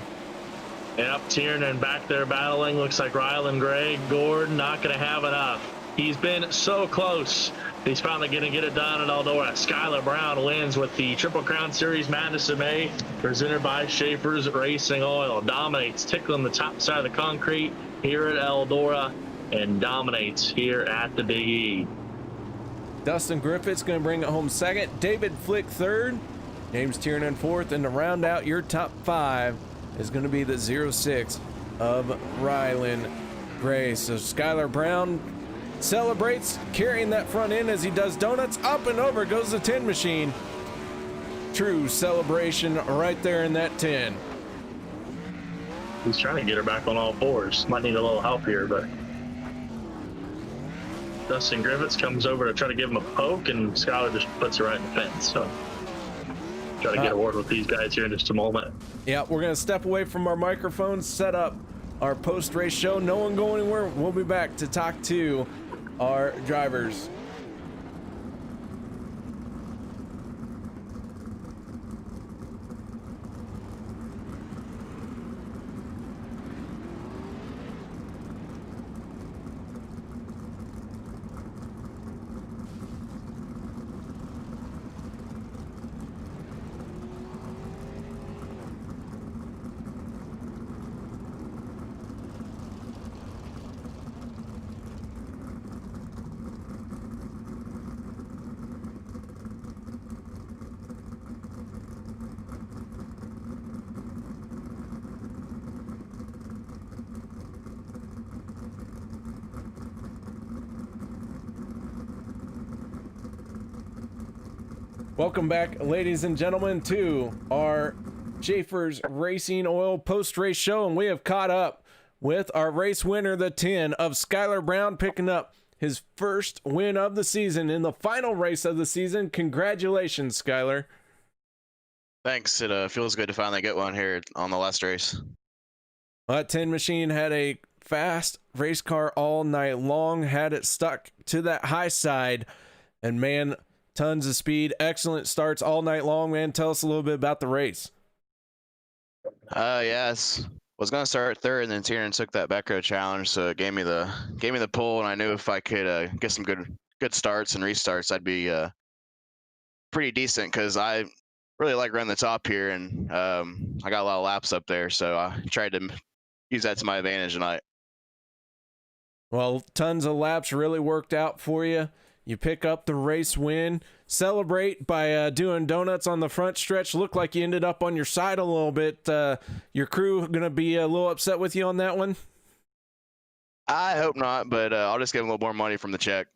Yep, Tiernan back there battling. Looks like Rylan Gray. Gordon not going to have enough. He's been so close. He's finally going to get it done at Eldora. Skylar Brown wins with the Triple Crown Series Madness of May, presented by Schaeffer's Racing Oil. Dominates, tickling the top side of the concrete here at Eldora, and dominates here at the Big E. Dustin Griffiths going to bring it home 2nd. David Flick 3rd. James Tiernan 4th. And to round out your top 5 is going to be the 06 of Rylan race. So Skylar Brown celebrates, carrying that front end as he does donuts. Up and over goes the 10 machine. True celebration right there in that 10. He's trying to get her back on all fours. Might need a little help here, but Dustin Griffiths comes over to try to give him a poke, and Skylar just puts her right in the fence. So try to get a word with these guys here in just a moment. Yeah, we're going to step away from our microphones, set up our post-race show. No one go anywhere. We'll be back to talk to our drivers. Welcome back, ladies and gentlemen, to our Schaeffer's Racing Oil post-race show, and we have caught up with our race winner, the 10 of Skylar Brown, picking up his first win of the season in the final race of the season. Congratulations, Skylar. Thanks. It feels good to finally get one here on the last race. That 10 machine had a fast race car all night long, had it stuck to that high side, and man, tons of speed, excellent starts all night long, man. Tell us a little bit about the race. Yes. Was gonna start third, and then Tiernan took that back row challenge, so it gave me the pull, and I knew if I could get some good starts and restarts, I'd be pretty decent, because I really like running the top here, and I got a lot of laps up there, so I tried to use that to my advantage tonight. Well, tons of laps really worked out for you. You pick up the race win, celebrate by doing donuts on the front stretch. Looked like you ended up on your side a little bit. Your crew going to be a little upset with you on that one? I hope not, but I'll just get a little more money from the check.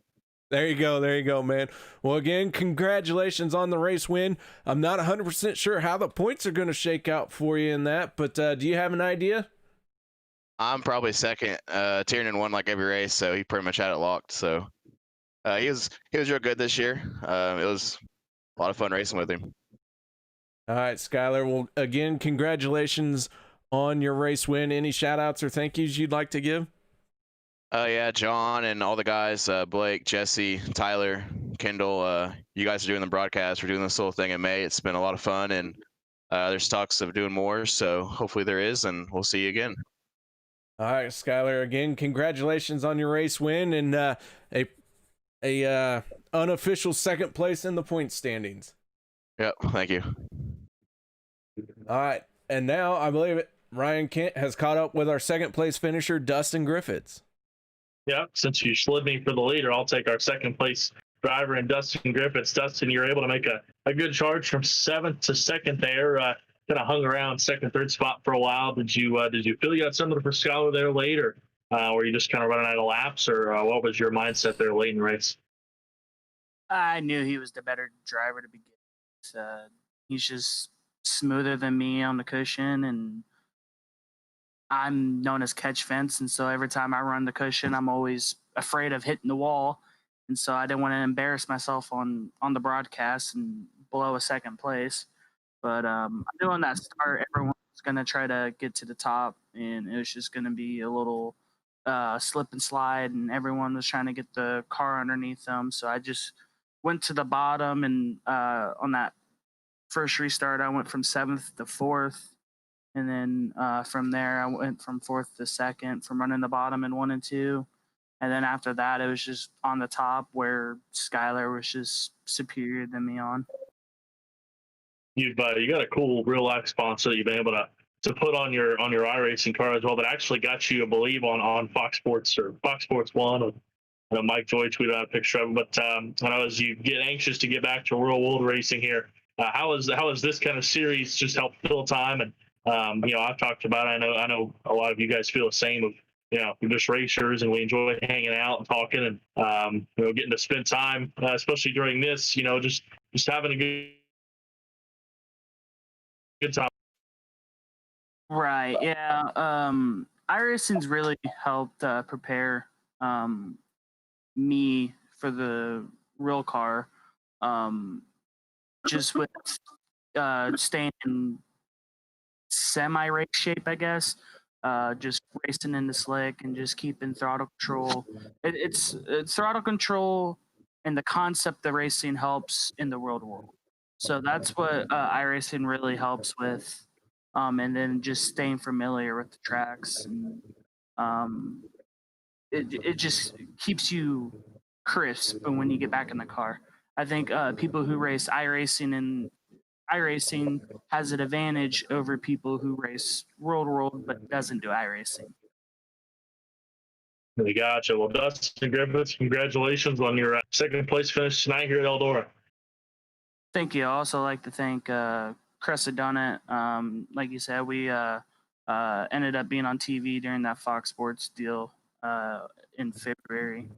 There you go, man. Well, again, congratulations on the race win. I'm not 100% sure how the points are going to shake out for you in that, but do you have an idea? I'm probably second. Tiernan won like every race, so he pretty much had it locked, so... He was real good this year. It was a lot of fun racing with him. All right, Skylar. Well, again, congratulations on your race win. Any shout outs or thank yous you'd like to give? Yeah, John and all the guys, Blake, Jesse, Tyler, Kendall, you guys are doing the broadcast. We're doing this little thing in May. It's been a lot of fun, and there's talks of doing more, so hopefully there is, and we'll see you again. All right, Skylar. Again, congratulations on your race win and a unofficial second place in the point standings. Yep, thank you. All right, and now I believe it. Ryan Kent has caught up with our second place finisher, Dustin Griffiths. Yeah, since you slid me for the leader, I'll take our second place driver and Dustin Griffiths. Dustin, you're able to make a good charge from seventh to second there. Kind of hung around second, third spot for a while. Did you feel you got something for Skylar there late, or were you just kind of running out of laps, or what was your mindset there late in the race? I knew he was the better driver to begin with. He's just smoother than me on the cushion, and I'm known as catch fence, and so every time I run the cushion, I'm always afraid of hitting the wall, and so I didn't want to embarrass myself on the broadcast and blow a second place. But I knew on that start, everyone was going to try to get to the top, and it was just going to be a little slip and slide, and everyone was trying to get the car underneath them. So I just went to the bottom, and on that first restart, I went from 7th to 4th. And then from there, I went from 4th to 2nd, from running the bottom in 1 and 2. And then after that, it was just on the top where Skylar was just superior than me on. You got a cool real life sponsor that you've been able to put on your iRacing car as well, that actually got you, I believe, on Fox Sports or Fox Sports 1. I know Mike Joy tweeted out a picture of him. But I know as you get anxious to get back to real world racing here, how is this kind of series just helped fill time? And I've talked about it. I know a lot of you guys feel the same, of we're just racers and we enjoy hanging out and talking and getting to spend time, especially during this, just having a good time. Right. Yeah. iRacing's really helped prepare me for the real car. Just with staying in semi-race shape, I guess. Just racing in the slick and just keeping throttle control. It's throttle control and the concept of racing helps in the world. So that's what iRacing really helps with. And then just staying familiar with the tracks. And, it just keeps you crisp when you get back in the car. I think people who race iRacing has an advantage over people who race world but doesn't do iRacing. Gotcha. Well, Dustin Griffiths, congratulations on your second place finish tonight here at Eldora. Thank you. I also like to thank Cressa Dunnett. Like you said, we ended up being on TV during that Fox Sports deal in February,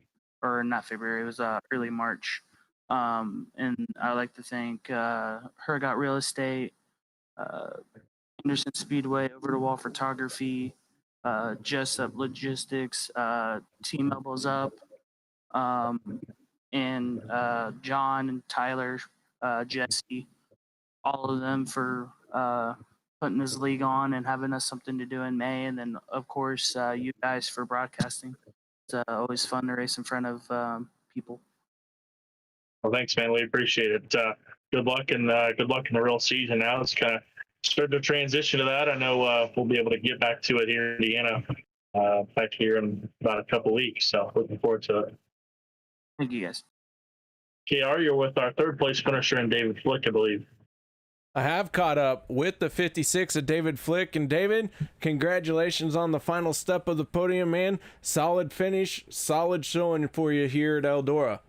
or not February, it was early March. And I like to thank Hergot Real Estate, Anderson Speedway, Over the Wall Photography, Jessup Logistics, Team Elbows Up, and John and Tyler, Jesse, all of them for putting this league on and having us something to do in May. And then, of course, you guys for broadcasting. It's always fun to race in front of people. Well, thanks, man. We appreciate it. Good luck and good luck in the real season. Now it's kind of starting to transition to that. I know we'll be able to get back to it here in Indiana, back here in about a couple weeks. So looking forward to it. Thank you, guys. KR, you're with our third place finisher in David Flick, I believe. I have caught up with the 56 of David Flick. And David, congratulations on the final step of the podium, man. Solid finish, solid showing for you here at Eldora.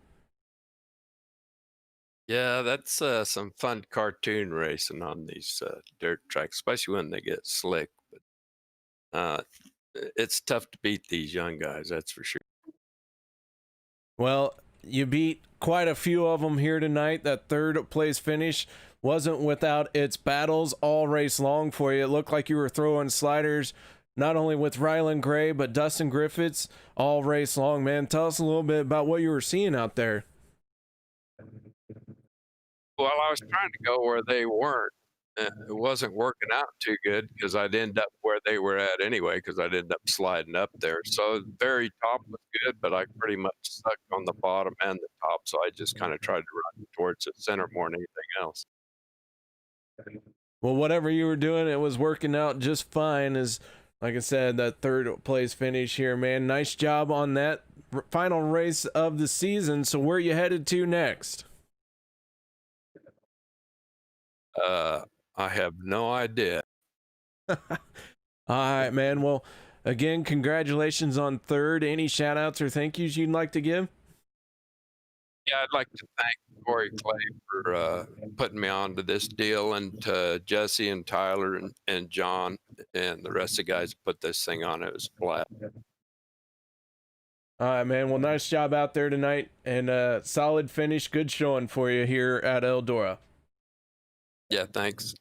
Yeah, that's some fun cartoon racing on these dirt tracks, especially when they get slick. But it's tough to beat these young guys, that's for sure. Well, you beat quite a few of them here tonight. That third place finish wasn't without its battles all race long for you. It looked like you were throwing sliders not only with Rylan Gray, but Dustin Griffiths all race long, man. Tell us a little bit about what you were seeing out there. Well, I was trying to go where they weren't. It wasn't working out too good because I'd end up where they were at anyway because I'd end up sliding up there. So the very top was good, but I pretty much stuck on the bottom and the top. So I just kind of tried to run towards the center more than anything else. Well, whatever you were doing, it was working out just fine. As like I said, that third place finish here, man. Nice job on that final race of the season. So where are you headed to next? I have no idea. All right, man. Well, again, congratulations on third. Any shout outs or thank yous you'd like to give? Yeah, I'd like to thank Corey Clay for putting me on to this deal, and to Jesse and Tyler and John and the rest of the guys that put this thing on. It was flat. All right, man. Well, nice job out there tonight, and solid finish. Good showing for you here at Eldora. Yeah, thanks.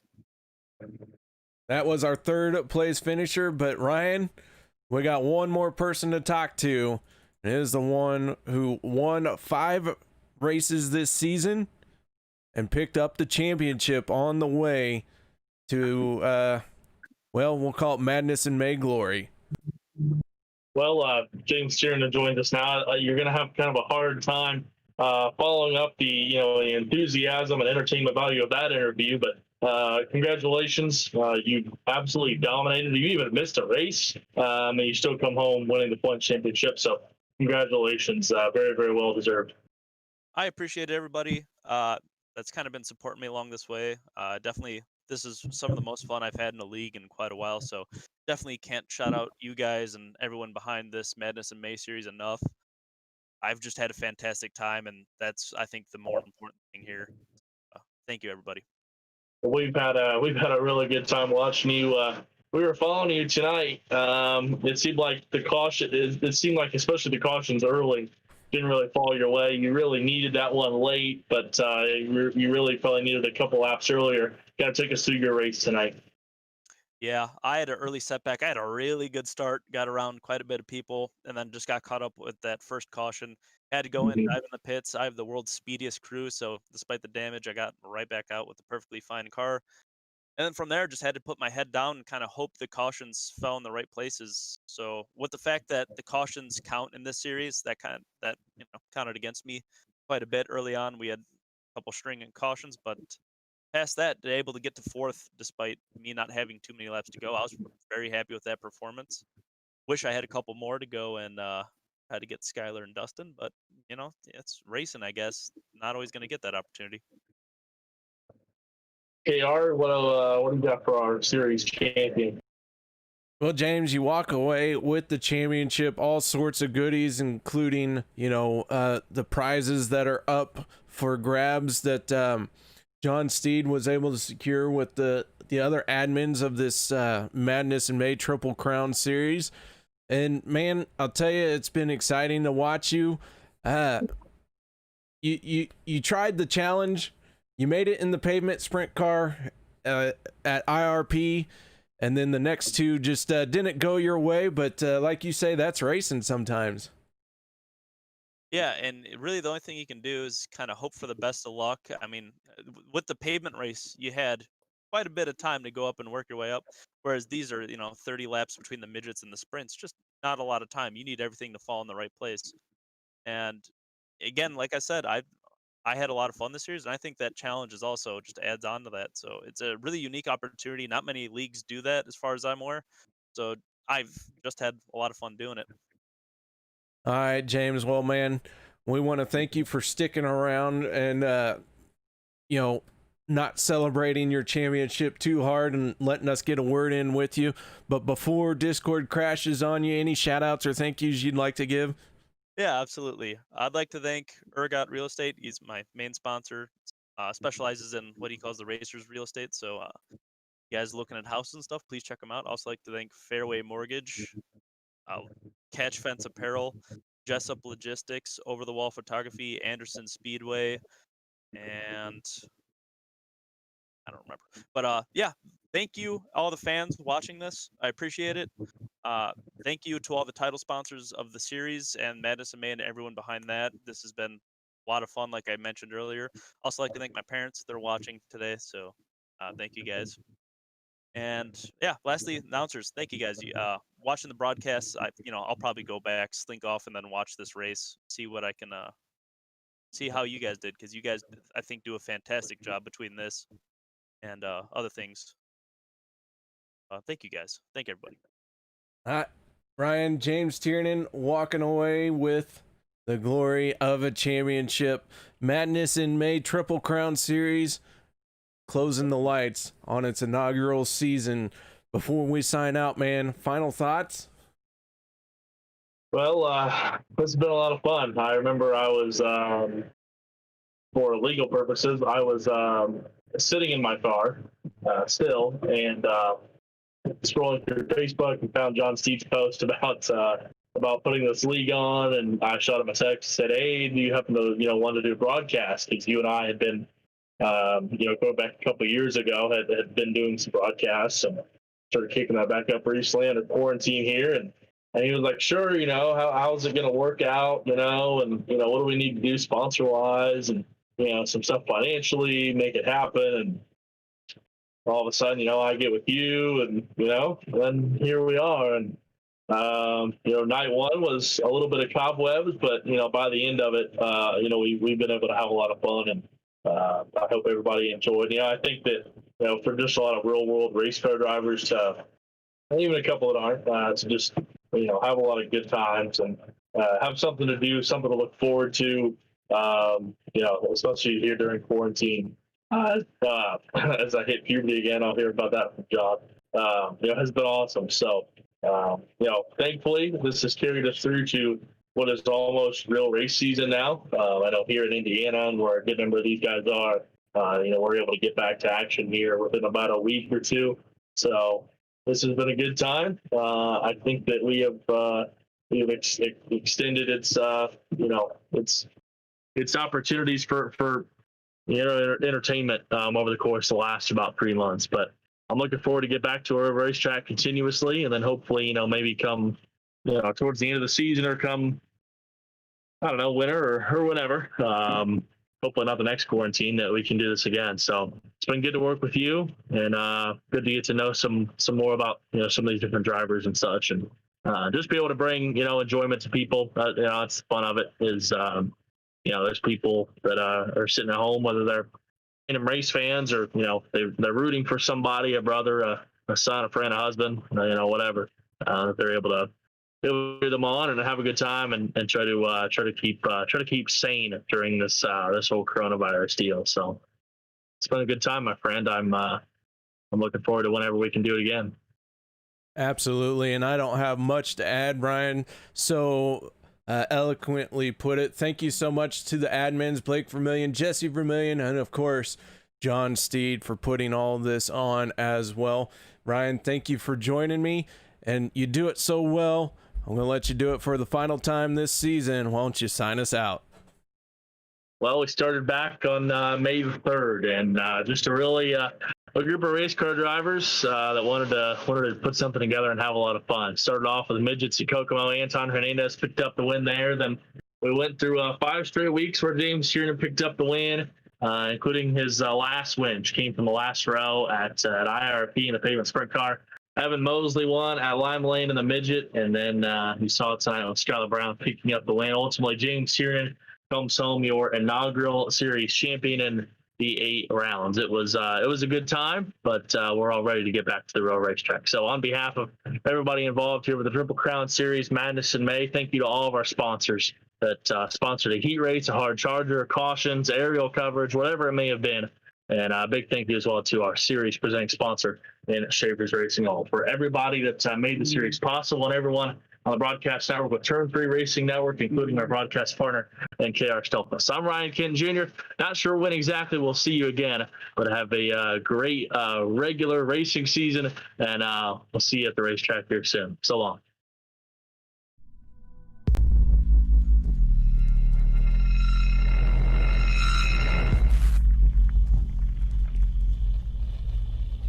That was our third place finisher, but Ryan, we got one more person to talk to. It is the one who won 5 races this season and picked up the championship on the way to, well, we'll call it Madness in May glory. Well, James Tiernan joined us now. You're going to have kind of a hard time following up the the enthusiasm and entertainment value of that interview, but congratulations. You absolutely dominated. You even missed a race, and you still come home winning the point championship. So congratulations. Very, very well deserved. I appreciate it, everybody. That's kind of been supporting me along this way. Definitely, this is some of the most fun I've had in a league in quite a while. So definitely can't shout out you guys and everyone behind this Madness in May series enough. I've just had a fantastic time, and that's, I think, the more important thing here. Thank you, everybody. We've had a really good time watching you we were following you tonight. It seemed like the caution. It seemed like, especially the cautions early, didn't really fall your way. You really needed that one late, but you really probably needed a couple laps earlier. Got to take us through your race tonight. Yeah, I had an early setback. I had a really good start, got around quite a bit of people, and then just got caught up with that first caution. Had to go in, dive in the pits. I have the world's speediest crew, so despite the damage, I got right back out with a perfectly fine car. And then from there, just had to put my head down and kind of hope the cautions fell in the right places. So with the fact that the cautions count in this series, that counted against me quite a bit early on. We had a couple string cautions, but past that, able to get to fourth despite me not having too many laps to go. I was very happy with that performance. Wish I had a couple more to go and try to get Skylar and Dustin, but it's racing, I guess. Not always going to get that opportunity. KR, what do you got for our series champion? Well, James, you walk away with the championship, all sorts of goodies, including, the prizes that are up for grabs that John Steed was able to secure with the other admins of this Madness in May Triple Crown series. And man, I'll tell you, it's been exciting to watch you. You tried the challenge. You made it in the pavement sprint car at IRP, and then the next two just didn't go your way. But like you say, that's racing sometimes. Yeah, and really the only thing you can do is kind of hope for the best of luck. I mean, with the pavement race, you had quite a bit of time to go up and work your way up, whereas these are 30 laps between the midgets and the sprints, just not a lot of time. You need everything to fall in the right place. And again, like I said, I had a lot of fun this series, and I think that challenge is also just adds on to that. So it's a really unique opportunity. Not many leagues do that, as far as I'm aware. So I've just had a lot of fun doing it. All right, James. Well, man, we want to thank you for sticking around and not celebrating your championship too hard and letting us get a word in with you. But before Discord crashes on you, any shout outs or thank yous you'd like to give? Yeah, absolutely. I'd like to thank Ergot Real Estate. He's my main sponsor. Specializes in what he calls the racers real estate. So you guys looking at houses and stuff, please check them out. Also like to thank Fairway Mortgage, Catch Fence Apparel, Jessup Logistics, Over the Wall Photography, Anderson Speedway, and I don't remember. But yeah, thank you all the fans watching this. I appreciate it. Thank you to all the title sponsors of the series and Madness in May and everyone behind that. This has been a lot of fun, like I mentioned earlier. Also like to thank my parents. They're watching today, so thank you guys. And yeah, lastly, announcers, thank you guys. Watching the broadcasts, I'll probably go back, slink off, and then watch this race, see what I can see how you guys did, because you guys, I think, do a fantastic job between this and other things. Thank you guys. Thank everybody. Ryan, James Tiernan walking away with the glory of a championship. Madness in May Triple Crown Series closing the lights on its inaugural season. Before we sign out, man, final thoughts? Well, this has been a lot of fun. I remember I was, for legal purposes, I was sitting in my car still and scrolling through Facebook and found John Steed's post about putting this league on, and I shot him a text, said, "Hey, do you happen to want to do a broadcast?" Because you and I had been going back a couple of years ago, had been doing some broadcasts and started kicking that back up recently under quarantine here, and he was like, "Sure, how's it going to work out, and what do we need to do sponsor wise, and some stuff financially, make it happen." And all of a sudden, I get with you, and then here we are. And night one was a little bit of cobwebs, but by the end of it, we've been able to have a lot of fun, and I hope everybody enjoyed. I think that for just a lot of real world race car drivers, and even a couple that aren't, to just have a lot of good times and have something to do, something to look forward to. Especially here during quarantine. As I hit puberty again, I'll hear about that from John. Has been awesome. So, thankfully, this has carried us through to what is almost real race season now. I know here in Indiana, and where a good number of these guys are, we're able to get back to action here within about a week or two. So, this has been a good time. I think that we have extended its its opportunities for entertainment over the course of the last about 3 months. But I'm looking forward to get back to our racetrack continuously, and then hopefully maybe come towards the end of the season or come I don't know winter or whenever. Hopefully not the next quarantine that we can do this again. So it's been good to work with you, and good to get to know some more about some of these different drivers and such, and just be able to bring enjoyment to people. It's the fun of it is there's people that are sitting at home, whether they're race fans or they're rooting for somebody, a brother, a son, a friend, a husband, whatever. They're able to cheer them on and have a good time and try to keep sane during this whole coronavirus deal. So it's been a good time, my friend. I'm looking forward to whenever we can do it again. Absolutely, and I don't have much to add, Brian. So eloquently put it. Thank you so much to the admins, Blake Vermillion, Jesse Vermillion, and of course John Steed for putting all this on as well. Ryan, thank you for joining me, and you do it so well. I'm going to let you do it for the final time this season. Why don't you sign us out? Well, we started back on May 3rd, and just a really a group of race car drivers that wanted to put something together and have a lot of fun. Started off with the midgets at Kokomo. Anton Hernandez picked up the win there. Then we went through 5 straight weeks where James Tiernan picked up the win, including his last win, which came from the last row at IRP in the pavement sprint car. Evan Mosley won at Lime Lane in the midget, and then you saw it tonight with Skylar Brown picking up the win. Ultimately, James Tiernan comes home your inaugural series champion in the 8 rounds. It was a good time, but we're all ready to get back to the real racetrack. So on behalf of everybody involved here with the Triple Crown Series Madness in May, thank you to all of our sponsors that sponsored a heat race, a hard charger, cautions, aerial coverage, whatever it may have been. And a big thank you as well to our series presenting sponsor in Schaeffer's Racing Hall. For everybody that made the series possible and everyone on the broadcast network with Turn 3 Racing Network, including our broadcast partner, NKR Stelpus. I'm Ryan Kenton Jr. Not sure when exactly we'll see you again, but have a great regular racing season, and we'll see you at the racetrack here soon. So long.